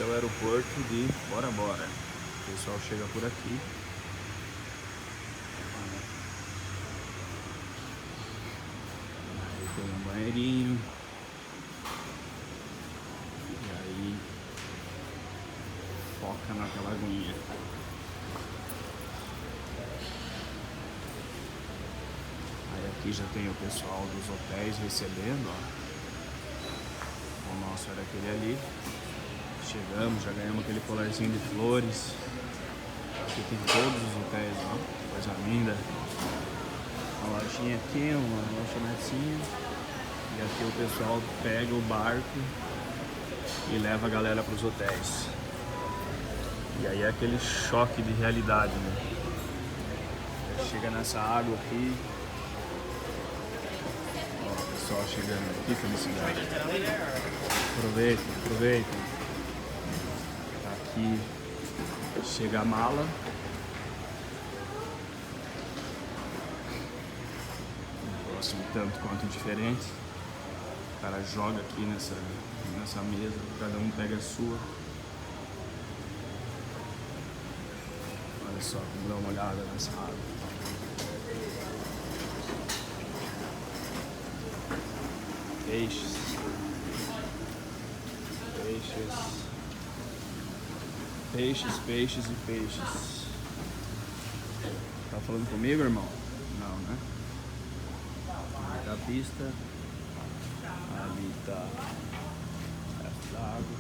esse é o aeroporto de Bora Bora. O pessoal chega por aqui. Aí tem um banheirinho. E aí foca naquela aguinha. Aí aqui já tem o pessoal dos hotéis recebendo, ó. O nosso era aquele ali. Chegamos, já ganhamos aquele colarzinho de flores. Aqui tem todos os hotéis, ó. Coisa linda. Uma lojinha aqui, uma lanchonetezinha. E aqui o pessoal pega o barco e leva a galera para os hotéis. E aí é aquele choque de realidade, né? Chega nessa água aqui. Ó, o pessoal chegando aqui, felicidade. Aproveitem, aproveitem. Aqui chega a mala. Um negócio um tanto quanto diferente. O cara joga aqui nessa mesa, cada um pega a sua. Olha só, vamos dar uma olhada nessa água. Peixes. Peixes. Peixes, peixes e peixes. Tá falando comigo, irmão? Não, né? Ali tá a pista. Ali tá a água.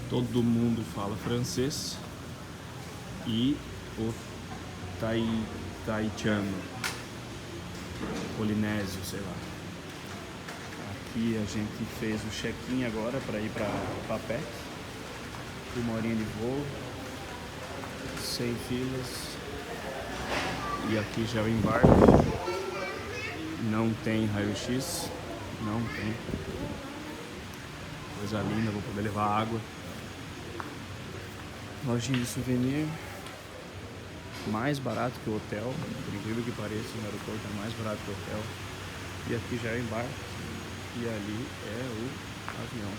Todo mundo fala francês. E o taitiano, polinésio, sei lá. Aqui a gente fez o check-in agora para ir para Papec. 1 horinha de voo, sem filas. E aqui já é o embarque. Não tem raio-x, não tem. Coisa linda, vou poder levar água. Lojinha de souvenir. Mais barato que o hotel, por incrível que pareça, o aeroporto é mais barato que o hotel. E aqui já é o embarque. E ali é o avião.